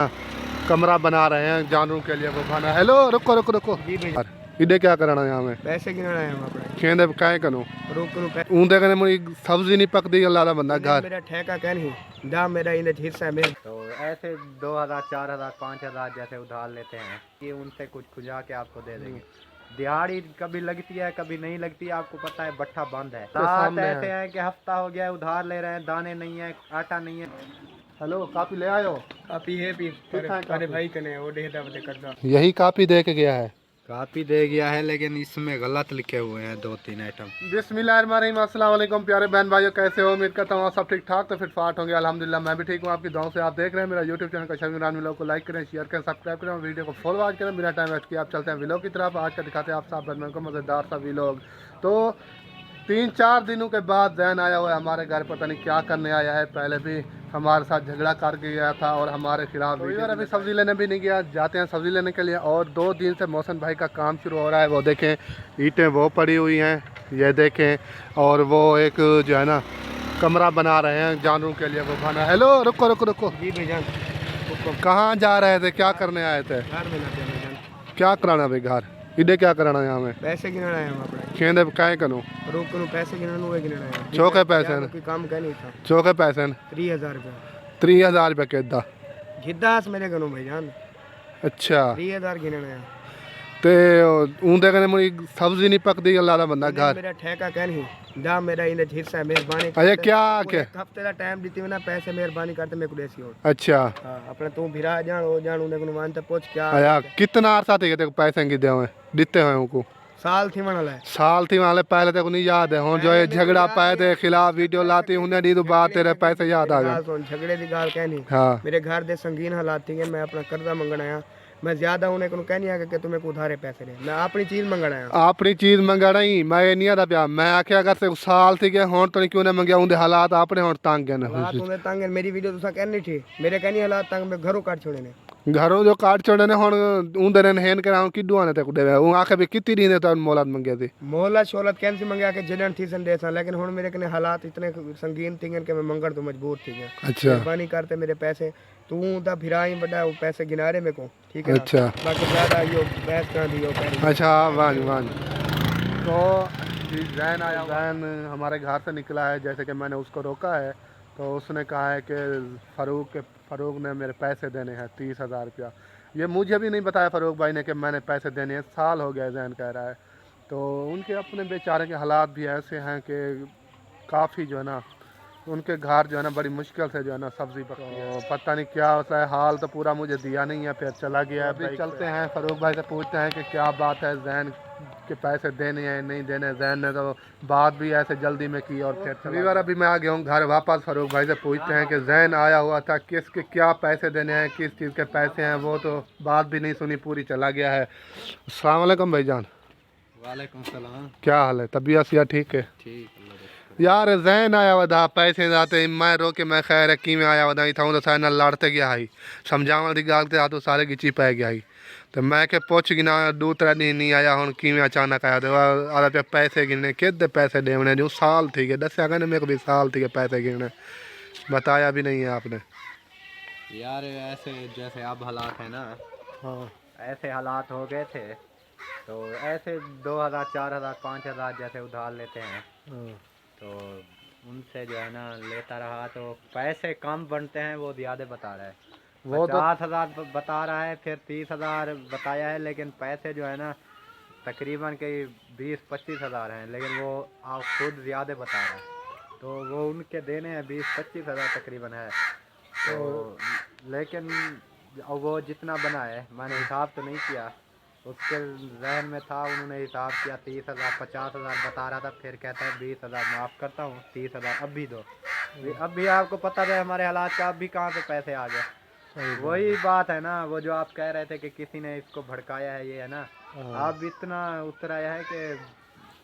कमरा बना रहे हैं जानवरों के लिए वो खाना। हेलो रुको रुको रुको जी भैया इधे क्या करना यहाँ में पैसे गिनना है हम अपने खेंदे काय करो रोक करो ऊंदे कने मुझे सब्जी नहीं पकती अल्लाह दा बंदा घर मेरा ठेका क्या नहीं दाम मेरा इन हिस्सा है मेरा। तो ऐसे 2000 4000 5000 जैसे उधार लेते हैं कि उनसे कुछ खुजा के आपको दे देंगे। दिहाड़ी कभी लगती है कभी नहीं लगती है, आपको पता है बट्ठा बंद है। साथ ऐसे हैं कि हफ्ता हो गया है उधार ले रहे हैं, दाने नहीं है आटा नहीं है। हेलो कापी ले आयो कापी है भी अरे भाई कने वो डेटा बते करदा यही कापी दे के गया है। कापी दे गया है लेकिन इसमें गलत लिखे हुए हैं 2-3 आइटम। बिस्मिल्लाहिर्रहमानिर्रहीम अस्सलाम वालेकुम प्यारे बहन भाइयों, कैसे हो? उम्मीद करता हूँ आप सब ठीक ठाक तो फिट फाट होंगे। अल्हम्दुलिल्लाह मैं भी ठीक हूँ। आपकी दुआओं से आप देख रहे हैं मेरा YouTube channel Kashmir Imran vlog को लाइक करें, शेयर करें, सब्सक्राइब करें और वीडियो को फॉलो आज करें। बिना टाइम वेस्ट किए आप चलते हैं व्लॉग की तरफ। आज का दिखाते हैं आप सब बहन को मज़ेदार सा व्लॉग। तो 3-4 दिनों के बाद जैन आया हुआ है हमारे घर, पता नहीं क्या करने आया है। पहले भी हमारे साथ झगड़ा करके गया था और हमारे खिलाफ भी। और अभी सब्ज़ी लेने भी नहीं गया, जाते हैं सब्ज़ी लेने के लिए। और 2 दिन से मोहसिन भाई का काम शुरू हो रहा है। वो देखें ईंटें वो पड़ी हुई हैं, ये देखें। और वो एक जो है ना कमरा बना रहे हैं जानवरों के लिए वो खाना। हेलो रुको रुको रुको जी भैया कहाँ जा रहे थे, क्या करने आए थे? घर में लाते हैं भैया क्या कराना भाई घर इधे क्या कराना यहाँ में पैसे गिनना है हम अपने खेंदे काय करूँ रोक करो पैसे गिनना है चौके पैसे न कोई काम क्या नहीं था। चौके पैसे न 3000 रुपया 3000 रुपये किदा। जिद्दास मेरे कनो भाईजान अच्छा 3000 गिनना है ते ऊंदे कने मुझे सब्जी नहीं पकती अल्लाह दा बंदा घर। मेरा ठेका क्या नहीं दाम मेरा इन हिस्सा है मेहरबानी अरे क्या के हफ्ते का टाइम देती ना पैसे मेहरबानी करते मेरे को देसी हो। अच्छा हाँ अपने तू भिरा जान हो जान उन्हें को मानते पूछ क्या आया कितना अरसा थे तेरे को पैसे की दे हुए दिते हुए उनको साल थी वाला है साल थी वाले पहले तेरे को नहीं याद है। जो ये झगड़ा पाए थे खिलाफ वीडियो लाती उन्हें दी तो बात तेरे पैसे याद आ गए। सुन झगड़े की गाल कह नहीं हाँ मेरे घर दे संगीन हालात थी मैं अपना कर्जा मंगना आया। मैं ज्यादा उन्हें को कह नहीं आया कि तुम्हें को उधारे पैसे दे, मैं अपनी चीज मंगना आया। अपनी चीज मंगा नहीं मैं नहीं आता प्या मैं आख्या अगर से साल थी गए हों तो क्यों नहीं मंगया उनके हालात अपने हों तंग गए हालात उन्हें तंग है, मेरी वीडियो तुसा कहनी थी मेरे कहनी हालात तंग मैं घरों काट छोड़े ने घरों जो काट छोड़े ने हुण उंदे ने हेन कराऊं किड्डू आने ते को देवे उ आखे भी कितनी दी ने तो मोहलत मंगे थी। मोहलत शोलत कैंसी मंगया के जडन थी सन देसा, लेकिन हुण मेरे कने हालात इतने संगीन थी कि मैं मंगण तो मजबूर थी गया। अच्छा मेहरबानी करते मेरे पैसे तू दा भिरा ही बड़ा वो पैसे गिनारे में को ठीक है ना? अच्छा बाकी ज्यादा यो बैस का दियो पैसे। अच्छा वाज वाज तो जैन आया जैन हमारे घर से निकला है। जैसे कि मैंने उसको रोका है तो उसने कहा है कि फ़ारूक ने मेरे पैसे देने हैं 30,000 रुपया। ये मुझे भी नहीं बताया फ़ारूक भाई ने कि मैंने पैसे देने हैं, साल हो गया जैन कह रहा है। तो उनके अपने बेचारे के हालात भी ऐसे हैं कि काफ़ी जो है ना उनके घर जो है ना बड़ी मुश्किल से जो है ना सब्ज़ी पकती है। तो पता नहीं क्या होता है, हाल तो पूरा मुझे दिया नहीं है, फिर चला गया है। अभी चलते हैं फ़ारूक भाई से पूछते हैं कि क्या बात है, जैन के पैसे देने हैं नहीं देने। जैन ने तो बात भी ऐसे जल्दी में की और फिर अगली बार अभी मैं आ गया हूँ घर वापस। फ़ारूक भाई से पूछते हैं कि जैन आया हुआ था किसके क्या पैसे देने हैं, किस चीज़ के पैसे हैं। वो तो बात भी नहीं सुनी, पूरी चला गया है। अस्सलाम वालेकुम भाईजान। वालेकुम सलाम। क्या हाल है, तबीयत सिया ठीक है? ठीक यार जैन आया हुआ था पैसे जाते मैं रोके मैं खैर की में आया हुआ था इतना तो सारे लड़ते गया ही समझाव की गाल तो सारे गिची पै गया ही। तो मैं के पूछ गिना 2-3 दिन नहीं आया हूँ कि में अचानक आया तो आधा पे पैसे गिनने कि पैसे देने जो साल थी गए दस कहने मेरे को भी साल थी गए पैसे गिनने बताया भी नहीं है आपने। यार ऐसे जैसे अब हालात है ना, हाँ ऐसे हालात हो गए थे तो ऐसे 2000 4000 5000 जैसे उधार लेते हैं तो उनसे जो है ना लेता रहा तो पैसे कम बनते हैं। वो ज़्यादा बता रहा है, वो 50,000 बता रहा है, फिर 30,000 बताया है, लेकिन पैसे जो है ना तकरीबन कई 20-25 हज़ार हैं, लेकिन वो आप खुद ज़्यादा बता रहा है। तो वो उनके देने हैं 20-25 हज़ार तकरीबन है। तो लेकिन वो जितना बना है मैंने हिसाब तो नहीं किया, उसके जहन में था, उन्होंने हिसाब किया 30,000 50,000 बता रहा था, फिर कहता है 20,000 माफ़ करता हूँ 30,000 अब भी दो। अब भी आपको पता है हमारे हालात का, अब भी कहाँ पे पैसे आ गए। वही बात है ना, वो जो आप कह रहे थे कि किसी ने इसको भड़काया है, ये है ना। अब इतना उतर आया है कि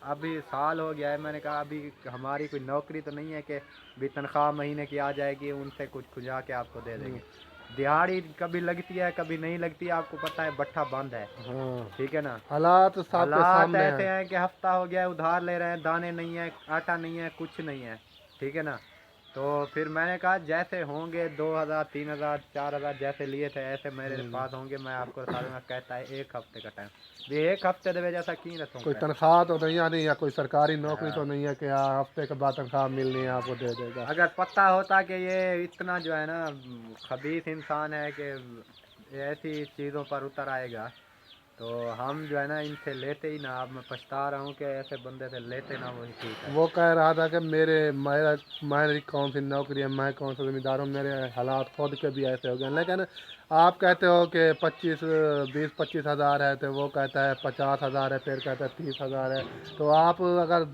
अभी साल हो गया है। मैंने कहा अभी हमारी कोई नौकरी तो नहीं है कि भी तनख्वाह महीने की आ जाएगी उनसे कुछ खुजा के आपको दे देंगे। दिहाड़ी कभी लगती है कभी नहीं लगती है, आपको पता है बट्ठा बंद है। ठीक है ना, हालात हालात ऐसे हैं कि हफ्ता हो गया है उधार ले रहे हैं, दाने नहीं है आटा नहीं है कुछ नहीं है। ठीक है ना, तो फिर मैंने कहा जैसे होंगे 2000 3000 4000 जैसे लिए थे ऐसे मेरे पास होंगे, मैं आपको बता दूंगा। कहता है 1 हफ्ते का टाइम, ये 1 हफ्ते दे जैसा की रसूँ कोई तनख्वाह तो नहीं आनी या कोई सरकारी नौकरी तो नहीं है कि हाँ हफ्ते के बाद तनख्वाह मिलनी है आपको दे देगा। अगर पता होता कि ये इतना जो है ना खबीस इंसान है कि ऐसी चीज़ों पर उतर आएगा, तो हम जो है ना इनसे लेते ही ना। अब मैं पछता रहा हूँ कि ऐसे बंदे से लेते ना, वही ठीक है। वो कह रहा था कि मेरी कौन सी नौकरी है, मैं कौन सा जिम्मेदार हूँ, मेरे हालात खुद के भी ऐसे हो गए। लेकिन आप कहते हो कि 20-25 हज़ार है, तो वो कहता है 50 हज़ार है, फिर कहता है 30 हज़ार है। तो आप अगर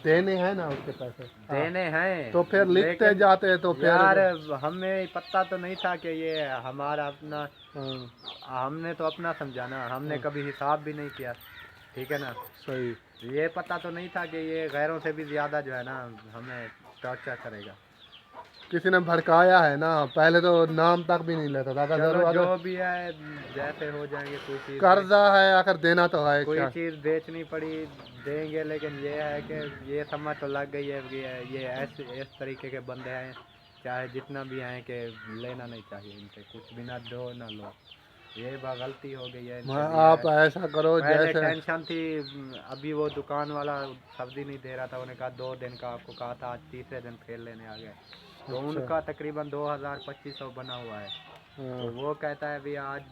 देने हैं ना उसके पैसे देने हैं तो फिर लिखते लेकिन जाते तो फिर यार हमें पता तो नहीं था कि ये हमारा अपना, हाँ, हमने तो अपना समझा ना, हमने कभी हिसाब भी नहीं किया, ठीक है ना। सही। ये पता तो नहीं था कि ये गैरों से भी ज़्यादा जो है ना हमें टॉर्चर करेगा। किसी ने भड़काया है ना, पहले तो नाम तक भी नहीं लेता था। अगर चलो जरूर जो अगर भी है जैसे हो जाएंगे, कोई चीज़ कर्जा है आकर देना तो है कोई क्या। चीज़ बेचनी पड़ी देंगे, लेकिन ये है कि ये समझ तो लग गई है कि ये ऐसे इस तरीके के बंदे हैं, चाहे जितना भी आए कि लेना नहीं चाहिए इनसे, कुछ भी ना दो ना लो। ये गलती हो गई है इनसे लिया आप है। ऐसा करो पहले जैसे टेंशन थी, अभी वो दुकान वाला सब्जी नहीं दे रहा था, उन्होंने कहा 2 दिन का आपको कहा था, आज तीसरे दिन फिर लेने आ गए। तो अच्छा, उनका तकरीबन 2000-2500 बना हुआ है। तो हाँ, वो कहता है भी आज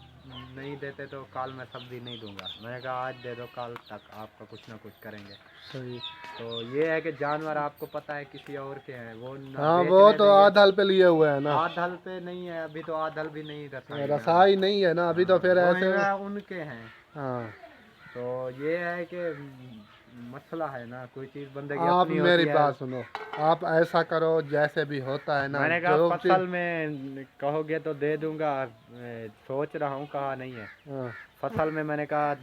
नहीं देते तो कल मैं सब्जी नहीं दूंगा। मैंने कहा आज दे दो, कल तक आपका कुछ ना कुछ करेंगे। सही। तो ये है कि जानवर आपको पता है किसी और के हैं, वो ना हाँ वो बेचने तो देंगे। आधल पे लिए हुए है ना, आधल पे नहीं है अभी, तो आधल भी नहीं रसाई है। रसाई नहीं है ना अभी, तो फिर वो ऐसे है उनके हैं। हाँ। तो ये है कि मसला है ना, कोई चीज़ बंदे की आप अपनी मेरी होती है। बात सुनो, आप ऐसा करो जैसे भी होता है ना, मैंने कहा जो चीज फसल में कहोगे तो दे दूंगा, सोच रहा हूँ, कहा नहीं है। हाँ, फसल में मैंने कहा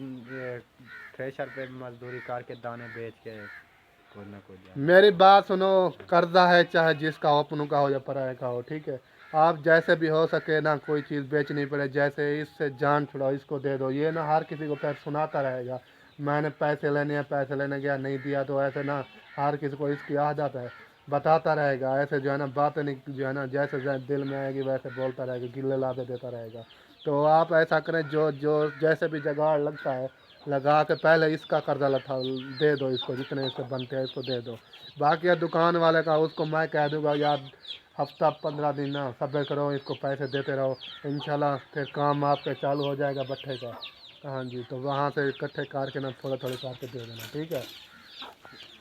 थ्रेशर पे मजदूरी करके दाने बेच के कोई ना कोई जाए। मेरी बात सुनो, कर्जा है चाहे जिसका हो, अपनों का हो या पराये का हो, ठीक है। आप जैसे भी हो सके ना कोई चीज़ बेचनी पड़े, जैसे इससे जान छुड़ाओ, इसको दे दो, ये ना हर किसी को फिर सुनाता रहेगा मैंने पैसे लेने हैं, पैसे लेने गया नहीं दिया, तो ऐसे ना हर किसी को इसकी आदत है, बताता रहेगा ऐसे जो है ना, बातें नहीं जो है ना जैसे दिल में आएगी वैसे बोलता रहेगा, गिले लाते देता रहेगा। तो आप ऐसा करें, जो जो जैसे भी जुगाड़ लगता है लगा के पहले इसका कर्जा लथा दे दो, इसको जितने इससे बनते हैं इसको दे दो। बाकी या दुकान वाले का उसको मैं कह दूंगा यार हफ्ता 15 दिन ना सब्र करो, इसको पैसे देते रहो, इंशाल्लाह फिर काम आपके चालू हो जाएगा भट्ठे का। हाँ जी, तो वहाँ से इकट्ठे करके ना थोड़ा थोड़ा करके दे देना, ठीक है।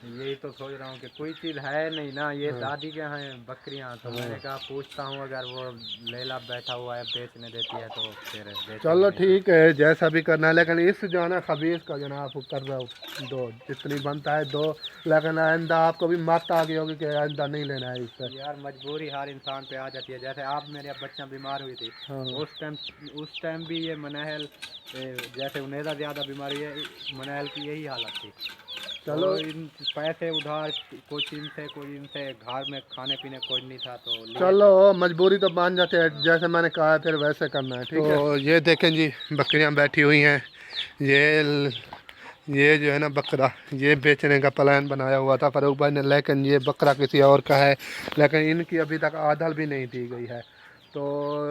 यही तो सोच रहा हूँ कि कोई चीज़ है नहीं ना, ये दादी के यहाँ हैं बकरियाँ, तो मैंने कहा पूछता हूँ, अगर वो लेला बैठा हुआ है बेचने देती है तो फिर बेचेंगे, चलो नहीं ठीक है जैसा भी करना है, लेकिन इस जो है ना खबीस का जो ना आप कर रहे हो दो, जितनी बनता है दो, लेकिन आइंदा आपको भी मत आ गई होगी कि आइंदा नहीं लेना है इससे। तो यार मजबूरी हर इंसान पे आ जाती है। जैसे आप मेरे बच्चा बीमार हुई थी, हाँ, उस टाइम भी ये मनहल जैसे उन्हें ज़्यादा बीमारी है, मनहल की यही हालत थी। चलो तो इन पैसे उधार कोई इनसे घर में खाने पीने कोई नहीं था, तो लिए चलो मजबूरी तो मान जाते हैं, जैसे मैंने कहा है फिर वैसे करना है, ठीक है। तो ये देखें जी बकरियां बैठी हुई हैं, ये जो है ना बकरा, ये बेचने का प्लान बनाया हुआ था फरूक भाई ने, लेकिन ये बकरा किसी और का है, लेकिन इनकी अभी तक आधल भी नहीं दी गई है। तो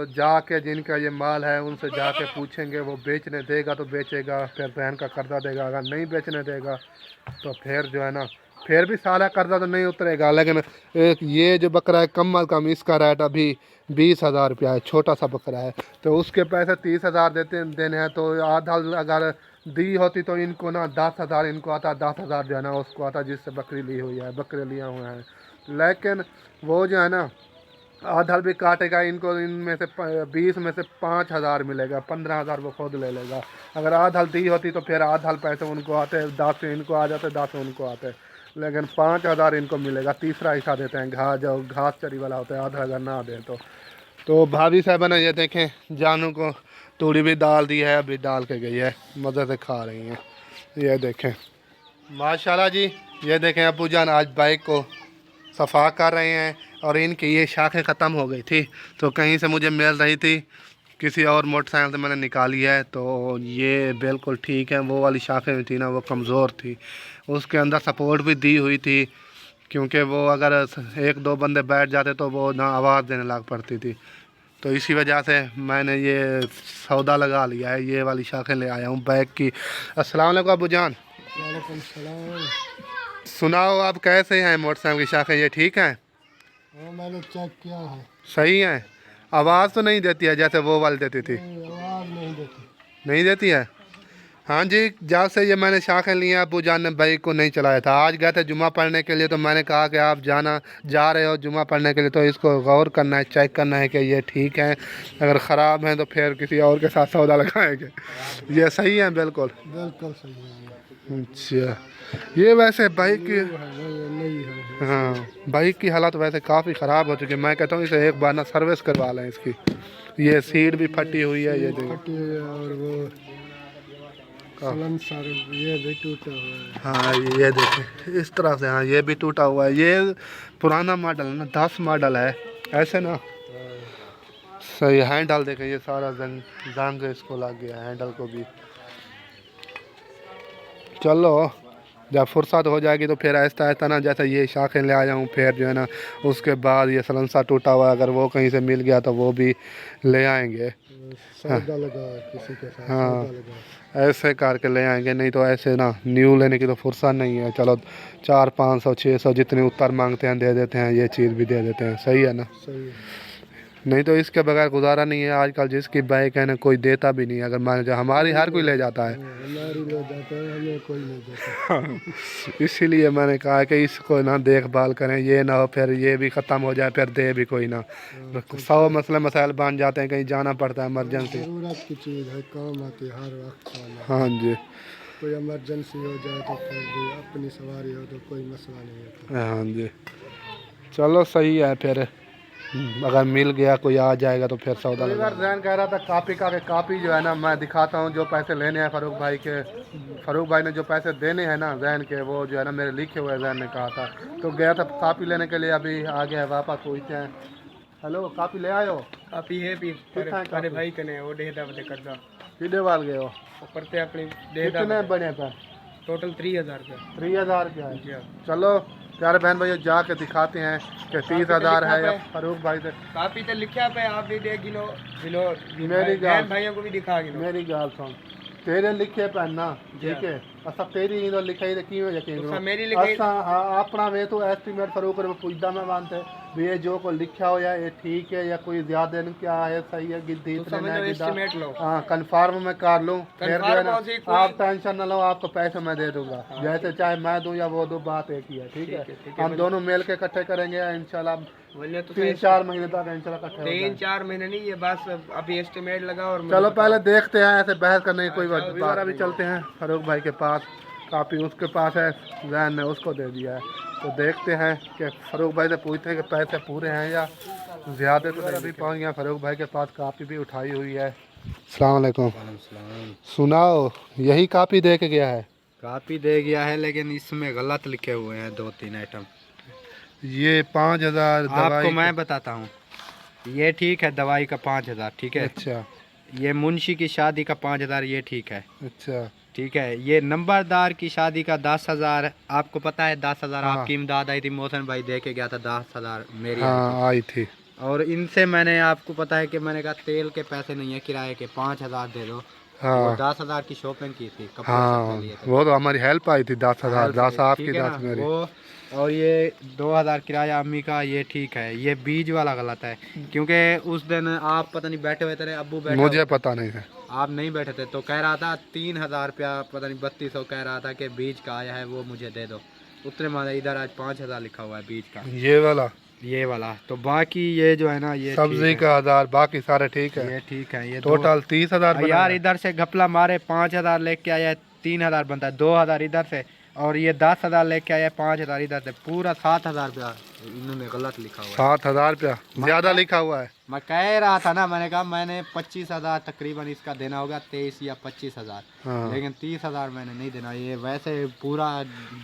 जाके जिनका ये माल है उनसे जाके पूछेंगे, वो बेचने देगा तो बेचेगा, फिर बहन का कर्जा देगा, अगर नहीं बेचने देगा तो फिर जो है ना फिर भी सारा कर्जा तो नहीं उतरेगा। लेकिन एक ये जो बकरा है कम अज़ कम इसका रेट अभी 20,000 रुपया है, छोटा सा बकरा है, तो उसके पैसे 30,000 देने हैं। तो आधा अगर दी होती तो इनको ना 10,000 इनको आता, 10,000 जो है ना उसको आता जिससे बकरी ली हुई है, बकरे लिए हुए हैं। लेकिन वो जो है ना आधल भी काटेगा इनको, इनमें से 20 में से 5,000 मिलेगा, 15,000 वो खुद ले लेगा। अगर आधल दी होती तो फिर आधल पैसे उनको आते, 10 इनको आ जाते, 10 उनको आते, लेकिन 5,000 इनको मिलेगा। तीसरा हिस्सा देते हैं घास, जो घास चरी वाला होता है, आधा अगर ना दे तो भाभी साहब ने ये देखें जानू को तूड़ी भी डाल दी है, अभी डाल के गई है, मज़े से खा रही हैं। ये देखें माशाल्लाह जी, ये देखें अबू जान आज बाइक को सफ़ा कर रहे हैं, और इनकी ये शाखें ख़त्म हो गई थी, तो कहीं से मुझे मिल रही थी, किसी और मोटरसाइकिल से मैंने निकाली है, तो ये बिल्कुल ठीक है। वो वाली शाखें थी ना वो कमज़ोर थी, उसके अंदर सपोर्ट भी दी हुई थी, क्योंकि वो अगर एक दो बंदे बैठ जाते तो वो ना आवाज़ देने लग पड़ती थी। तो इसी वजह से मैंने ये सौदा लगा लिया है, ये वाली शाखें ले आया हूँ बैग की। अस्सलाम वालेकुम अबू जान। वालेकुम सलाम। सुनाओ आप कैसे हैं मोटरसाइकिल की शाखें, ये ठीक हैं? हाँ मैंने चेक किया है, सही हैं? आवाज़ तो नहीं देती है जैसे वो वाली देती थी? आवाज़ नहीं देती। नहीं देती है? हाँ जी, जब से ये मैंने शाखें ली हैं अबू जान ने बाइक को नहीं चलाया था। आज गए थे जुमा पढ़ने के लिए तो मैंने कहा कि आप जा रहे हो जुमा पढ़ने के लिए तो इसको गौर करना है, चेक करना है कि ये ठीक है, अगर ख़राब हैं तो फिर किसी और के साथ सौदा लगाएंगे। ये सही है? बिल्कुल बिल्कुल सही है। अच्छा, ये वैसे बाइक की, नहीं है। हाँ बाइक की हालत वैसे काफ़ी ख़राब हो चुकी है। मैं कहता हूँ इसे एक बार ना सर्विस करवा लें इसकी। ये सीट भी फटी हुई है, ये देखो। फटी और वो सर ये भी टूटा हुआ है। हाँ ये देखें इस तरह से, हाँ ये भी टूटा हुआ है। ये पुराना मॉडल है ना, 10 मॉडल है ऐसे ना। सही हैंडल देखें, ये सारा जंग इसको लग गया हैंडल को भी। चलो जब फुर्सत हो जाएगी तो फिर ऐसा ऐसा ना जैसे ये शाखें ले आया हूँ, फिर जो है ना उसके बाद ये सलंसा टूटा हुआ अगर वो कहीं से मिल गया तो वो भी ले आएंगे। सौदा लगा किसी के साथ, हाँ सौदा लगा। ऐसे करके ले आएंगे, नहीं तो ऐसे ना न्यू लेने की तो फुर्सत नहीं है। चलो 400-500 600 जितनी उत्तर मांगते हैं दे देते हैं, ये चीज़ भी दे देते हैं। सही है ना? सही है। नहीं तो इसके बगैर गुजारा नहीं है। आजकल जिसकी बाइक है ना कोई देता भी नहीं है। अगर मान लीजिए हमारी हर कोई ले जाता है, हमारी ले जाता है, हमें कोई नहीं देता। इसीलिए मैंने कहा कि इसको ना देखभाल करें, ये ना हो फिर ये भी ख़त्म हो जाए फिर दे भी कोई ना। 100 मसले मसाइल बन जाते हैं, कहीं जाना पड़ता है इमरजेंसी। ज़रूरत की चीज़ है, काम आती है हर वक्त काम आती है। हाँ जी, कोई इमरजेंसी हो जाए तो फिर भी अपनी सवारी हो तो कोई मसला नहीं होता। हाँ जी। चलो सही है, फिर अगर मिल गया कोई आ जाएगा तो फिर सौदा लगा। जैन कह रहा था कापी का, कापी जो है ना मैं दिखाता हूँ जो पैसे लेने हैं फ़ारूक भाई के। फ़ारूक भाई ने जो पैसे देने हैं ना जैन के, वो जो है ना मेरे लिखे हुए जैन ने कहा था। तो गया था कापी लेने के लिए, अभी आ गया है वापस। पूछते हैं, हेलो कापी ले आयो? आप ये भी अरे भाई कने वो डेढ़ा बजे करदा किधे वाल गए हो? ऊपर से अपनी कितने बने था? टोटल 3000 रुपया। 3000 क्या है? चलो प्यारे बहन भाई जाके दिखाते हैं कि 30,000 है या फ़ारूक भाई से। काफी तो लिखा पे आप भी देख गिनो गिनो, मेरी गाल भाइयों को भी दिखा गिनो। मेरी गाल सुन, तेरे लिखे पहनना ठीक है, असा तेरी तो लिखाई तो किवें यकीन मेरी लिखाई अपना वे तो एस्टीमेट फरूक पुछदा मैं मानते भी ये जो को लिखा हो या ये ठीक है या कोई ज्यादा क्या है, सही है गिद्दी एस्टीमेट लो। हाँ कन्फर्म मैं कर लूँ, फिर जो है ना कोई- आप टेंशन न लो, आपको पैसे मैं दे दूंगा। जैसे चाहे मैं दूं या वो दूं, बात एक ही है। ठीक है, हम दोनों मिल के इकट्ठे करेंगे इंशाल्लाह। बोलिए तो 3-4 महीने तक इंशाल्लाह इकट्ठे हो जाएंगे। 3-4 महीने नहीं, ये बस अभी एस्टिमेट लगा। और चलो पहले देखते हैं, ऐसे बहस करने की कोई बात। अभी चलते हैं फ़ारूक भाई के पास, कापी उसके पास है, जैन ने उसको दे दिया है। तो देखते हैं कि फ़ारूक भाई से पूछते हैं कि पैसे पूरे हैं या ज़्यादा। तो अभी पहुंच गया फ़ारूक भाई के पास, कापी भी उठाई हुई है। अस्सलाम वालेकुम। सुनाओ, यही कापी दे के गया है? कापी दे गया है लेकिन इसमें गलत लिखे हुए हैं 2-3 आइटम। ये 5000 आपको मैं बताता हूँ, ये ठीक है दवाई का 5000 ठीक है। अच्छा ये मुंशी की शादी का 5000 ये ठीक है। अच्छा ठीक है, ये नंबरदार की शादी का 10,000। आपको पता है 10,000 हाँ। आपकी इमदाद आई थी, मोहसन भाई दे के गया था 10,000 मेरी आई हाँ आई थी। थी। और इनसे मैंने आपको पता है कि मैंने कहा तेल के पैसे नहीं है किराए के, 5,000 दे दो। हाँ 10,000 की शॉपिंग की थी, कपड़े हाँ सब लिए थे। वो तो हमारी हेल्प आई थी 10,000, 10 आपकी ठीक है 10 ना? मेरी। वो और ये 2,000 किराया अम्मी का, ये ठीक है। ये बीज वाला गलत है क्योंकि उस दिन आप पता नहीं बैठे हुए थे, अब्बू बैठे मुझे पता नहीं है। आप नहीं बैठे थे, तो कह रहा था 3,000 रुपया पता नहीं 3200 कह रहा था कि बीज का आया है वो मुझे दे दो। उतने माने इधर आज 5,000 लिखा हुआ है बीज का, ये वाला ये वाला। तो बाकी ये जो है ना ये सब्जी का 1000, बाकी सारे ठीक है। ये ठीक है। ये टोटल 30,000 यार इधर से घपला मारे 5,000 लेके आया, 3,000 बनता है, 2,000 इधर से, और ये 10,000 लेके आया, 5,000 इधर से, पूरा 7,000 रुपया इन्होंने गलत लिखा हुआ है। 7,000 रुपया ज्यादा लिखा हुआ है। मैं कह रहा था ना, मैंने कहा मैंने 25,000 तकरीबन इसका देना होगा, 23 या 25,000, हाँ। लेकिन 30,000 मैंने नहीं देना। ये वैसे पूरा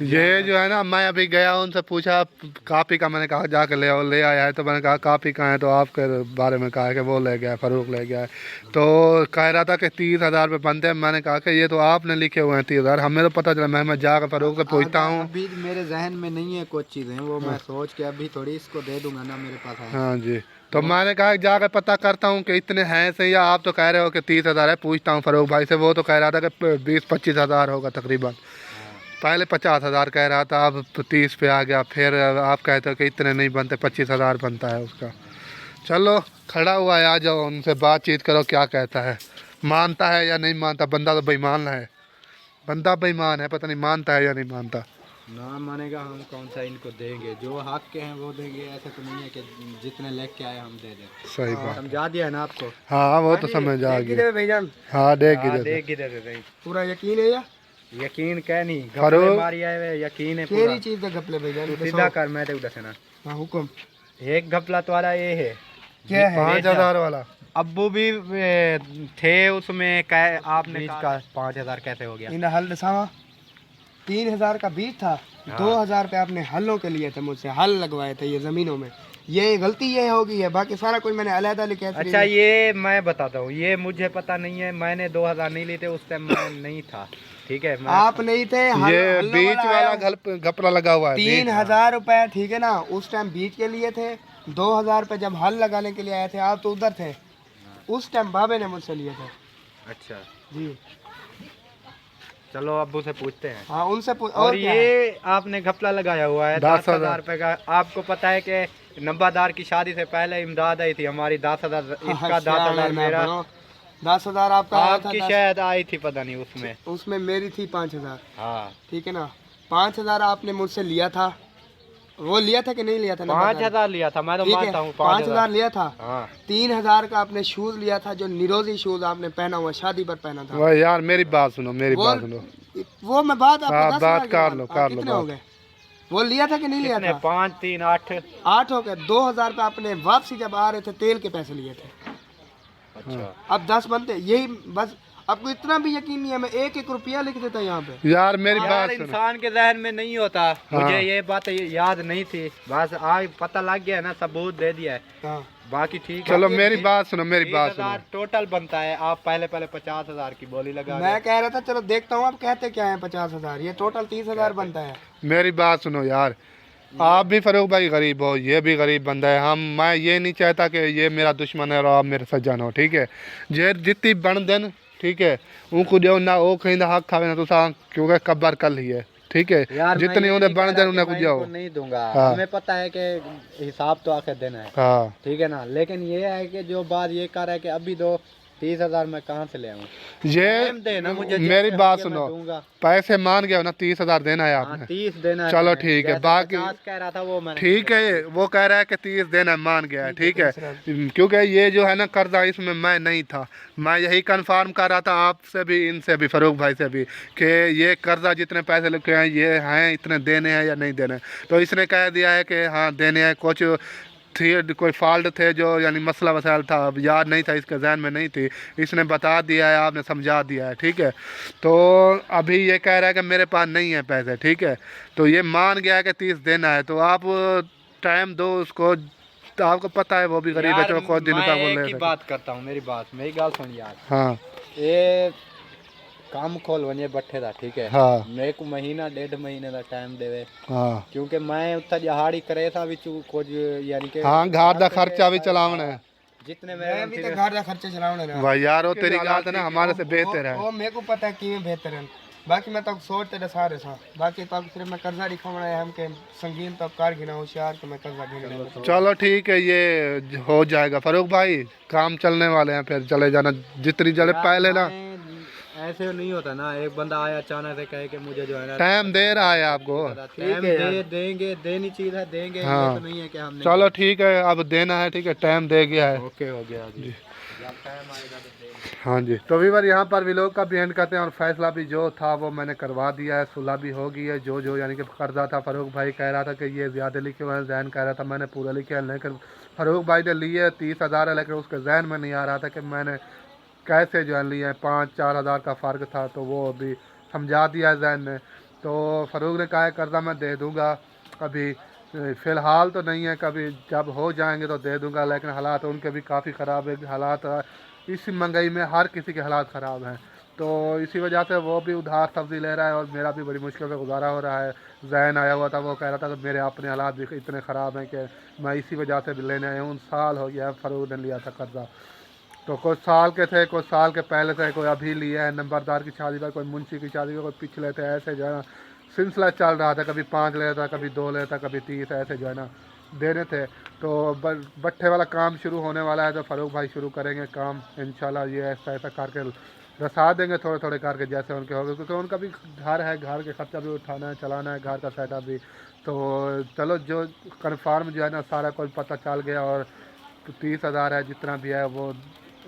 ये जो है ना, मैं अभी गया उनसे पूछा कापी का, मैंने कहा जाके ले आओ, ले आया है। तो मैंने कहा कापी कहाँ है, तो आपके बारे में कहा है कि वो ले गया है, फरूक ले गया है। तो कह रहा था कि 30,000 रुपये बनते हैं। मैंने कहा कि ये तो आपने लिखे हुए हैं 30,000, हमें तो पता चला। मैं जाकर फरूक से पूछता हूँ। अभी मेरे जहन में नहीं है कुछ चीज़ें, वो मैं सोच के अभी थोड़ी इसको दे दूंगा ना, मेरे पास है। हाँ जी। तो मैंने कहा जाकर पता करता हूँ कि इतने हैं सही, या आप तो कह रहे हो कि 30,000 है। पूछता हूँ फरूक भाई से, वो तो कह रहा था कि 20-25,000 होगा तकरीबन। पहले 50,000 कह रहा था, अब 30 पे आ गया। फिर आप कहते हो कि इतने नहीं बनते, 25,000 बनता है उसका। चलो खड़ा हुआ है, आ जाओ उनसे बातचीत करो, क्या कहता है, मानता है या नहीं मानता। बंदा तो बेईमान है, बंदा बेईमान है, पता नहीं मानता है या नहीं मानता। ना मानेगा हम कौन सा इनको देंगे, जो हक के हैं वो देंगे। ऐसा तो नहीं है कि जितने लेके आए हम दे दें। सही बात। समझा दिया है ना आपको। हाँ वो तो समझ आ देख गया। दे भाईजान, हाँ देख हाँ, दे। देख ही दे दे भाई। पूरा यकीन है या यकीन कह नहीं, फरूक। घपले मारी आए हुए, यकीन है पूरा। केरी चीज का घपले भाईजान? तू सीधा कर, मैं तेरे दसे ना। हाँ हुक्म। एक घपला तुम्हारा ये है, क्या है? 5,000 वाला। अब्बू भी थे उसमें, आपने बीज का 5,000 कैसे हो गया? इन हल दसावा 3,000 का बीज था, 2,000 रुपये आपने हलों के लिए थे मुझसे, हल लगवाए थे ये जमीनों में। ये गलती ये होगी है, बाकी सारा कुछ मैंने अलहदा लिखा है। अच्छा ये मैं बताता हूँ, ये मुझे पता नहीं है, मैंने 2,000 नहीं लिए थे उस टाइम, मैं नहीं था, ठीक है। आप नहीं थे, ये बीच वाला घपला लगा हुआ है। 3,000 रुपए, ठीक है ना, उस टाइम बीज के लिए थे। 2,000 रुपये जब हल लगाने के लिए आए थे, आप तो उधर थे उस टाइम, बाबे ने मुझसे लिए थे। अच्छा जी चलो अब्बू से पूछते हैं। हाँ उनसे और ये आपने घपला लगाया हुआ है 10,000 रुपए का। आपको पता है कि नंबादार की शादी से पहले इमदाद आई थी हमारी, 10,000 इसका, 10,000 मेरा, 10,000 आपका आया था। आपकी शायद आई थी, पता नहीं उसमें। उसमें मेरी थी 5,000, हाँ ठीक है ना। 5,000 आपने मुझसे लिया था, वो लिया था कि नहीं लिया था? 5,000 लिया था, मैं तो मानता हूँ 5,000 लिया था। हाँ 3,000 का आपने शूज लिया था, जो निरोजी शूज आपने पहना हुआ, शादी पर पहना था। वह यार मेरी बात सुनो, मेरी बात सुनो। वो मैं बात आपको हाँ, 10,000 बात की कर लो, कर लो कितने हो गए? वो लिया था कि नहीं लिया था? 5, 3, 8। 8 हो गए। 2,000 पे आपने वापसी जब आ रहे थे तेल के पैसे लिए थे। अच्छा अब 10 बनते, यही बस। आपको इतना भी यकीन नहीं है, मैं 1-1 रुपया लिख देता यहाँ पे। यार मेरी यार बात सुनो। इंसान के जहन में नहीं होता। मुझे ये बात याद नहीं थी, बस आज पता लग गया है ना, सबूत दे दिया है। हाँ बाकी ठीक है। चलो मेरी बात सुनो, मेरी बात 30,000 सुनो। टोटल बनता है। आप पहले 50,000 की बोली लगा मैं कह रहा था चलो देखता हूँ आप कहते क्या है। 50,000, ये टोटल 30,000 बनता है। मेरी बात सुनो यार, आप भी फरूक भाई गरीब हो, ये भी गरीब बंदा है। मैं ये नहीं चाहता कि ये मेरा दुश्मन है और आप मेरे सज्जन हो, ठीक है। जे जितनी बन देन, ठीक है, उनको जो ना वो कहीं हक खावे ना तुसा, क्योंकि कब्र कल ही है, ठीक है। यार जितनी उन्हें बन देन उन्हें कुछ जाओ नहीं दूंगा। हाँ। हमें पता है कि हिसाब तो आखिर देना है, हाँ ठीक है ना। लेकिन ये है कि जो बात ये कर रहा है कि अभी दो 30,000 मैं कहाँ से ले आऊँ? ये देना मुझे, मेरी बात सुनो, दूंगा। पैसे मान गया ना, 30,000 देना है हाँ, आपने। 30 देना है। चलो ठीक है, जैसे बाकी 50 कह रहा था वो मैंने, ठीक है, वो कह रहा है कि 30 देना है, मान गया है, ठीक है। क्योंकि ये जो है ना कर्जा, इसमें मैं नहीं था। मैं यही कंफर्म कर रहा था आपसे भी, इनसे भी, फरूक भाई से भी, कि ये कर्जा जितने पैसे लिखे हैं ये हैं, इतने देने हैं या नहीं देने। तो इसने कह दिया है कि हाँ देने हैं। कुछ थी, कोई फॉल्ट थे जो, यानी मसला वसाइल था, अब याद नहीं था, इसके जहन में नहीं थी, इसने बता दिया है, आपने समझा दिया है, ठीक है। तो अभी ये कह रहा है कि मेरे पास नहीं है पैसे, ठीक है। तो ये मान गया है कि 30 देना है, तो आप टाइम दो उसको। तो आपको पता है वो भी गरीब है, चलो कुछ दिन तक वो ले बात करता हूँ, मेरी गाल सुन यार। हाँ ये काम खोल वने बट्ठे था, ठीक है। हाँ मेरे को महीना 1.5 महीने का टाइम देवे, हाँ क्योंकि मैं उत्ता दिहाड़ी करे था विच कुछ, यानी कि हाँ, घर का खर्चा भी चलावना है। जितने मैं भी तो घर का खर्चा चलाऊंगा ना भाई यार वो तेरी बात है ना, हमारे से बेहतर है। वो मेरे को पता है कि बेहतर है। बाकी मैं तो सोच तेरे सारे सा, बाकी तो सिर्फ मैं कर्जा दिखाऊंगा है, हम के संगीन तो कार गिना होशियार के मैं कर्जा गिना। चलो ठीक है, ये हो जाएगा फरूक भाई, काम चलने वाले हैं, फिर चले जाना जितनी जल्द पहले ना। ऐसे नहीं होता ना, एक बंदा आया अचानक से कहे कि मुझे जो है ना टाइम दे रहा है आपको, टाइम देंगे, देनी चीज है, देंगे। हाँ। ये तो नहीं है कि हम चलो ठीक है, अब देना है, ठीक है, टाइम दे गया है। ओके हो गया जी। जब टाइम आएगा तो देंगे। हाँ जी, तो वीवर यहाँ पर व्लॉग का भी एंड करते हैं, और फैसला भी जो था वो मैंने करवा दिया है, सुलह भी हो गई है। जो यानी कि कर्जा था, फरूक भाई कह रहा था कि ये ज़्यादा लिखे हुए हैं, जैन कह रहा था मैंने पूरा लिखे है, लेकिन फ़ारूक भाई ने लिए 30,000 है, लेकिन उसके जहन में नहीं आ रहा था कि मैंने कैसे जो है लिए 5-4 हज़ार का फ़र्क था, तो वो अभी समझा दिया जहन ने। तो फ़ारूक ने कहा है कर्जा मैं दे दूँगा, अभी फ़िलहाल तो नहीं है, कभी जब हो जाएंगे तो दे दूँगा, लेकिन हालात उनके भी काफ़ी ख़राब है। हालात इस महंगाई में हर किसी के हालात ख़राब हैं, तो इसी वजह से वो भी उधार सब्ज़ी ले रहा है और मेरा भी बड़ी मुश्किल से गुजारा हो रहा है। जैन आया हुआ था, वो कह रहा था कि मेरे अपने हालात भी इतने ख़राब हैं कि मैं इसी वजह से भी लेने आया हूँ। साल हो गया है फ़ारूक ने लिया था कर्जा, तो कुछ साल के थे, कुछ साल के पहले थे, कोई अभी लिया है नंबरदार की शादी पर, कोई मुंशी की शादी पर, कोई पिछले थे। ऐसे जो है ना सिलसिला चल रहा था, कभी 5 लेता, कभी 2 लेता, कभी 30, ऐसे जो है ना देने थे। तो बट्ठे वाला काम शुरू होने वाला है, तो फ़ारूक भाई शुरू करेंगे काम इंशाल्लाह। ये ऐसा ऐसा करके रसा देंगे थोड़े थोड़े करके जैसे उनके होंगे, क्योंकि उनका भी घर है, घर के खर्चा भी उठाना है, चलाना है, घर का सेटअप भी। तो चलो जो कन्फर्म जो है ना सारा कुछ पता चल गया, और 30,000 है जितना भी है वो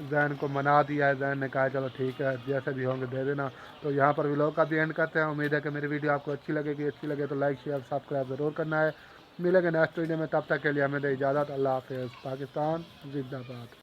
जैन को मना दिया है। जैन ने कहा चलो ठीक है जैसे भी होंगे दे देना। तो यहाँ पर व्लॉग का भी एंड करते हैं। उम्मीद है कि मेरी वीडियो आपको अच्छी लगेगी, अच्छी लगे तो लाइक शेयर सब्सक्राइब ज़रूर करना है। मिलेंगे नेक्स्ट वीडियो में, तब तक के लिए हमें दे इजाज़त। अल्लाह हाफ़िज़। पाकिस्तान जिंदाबाद।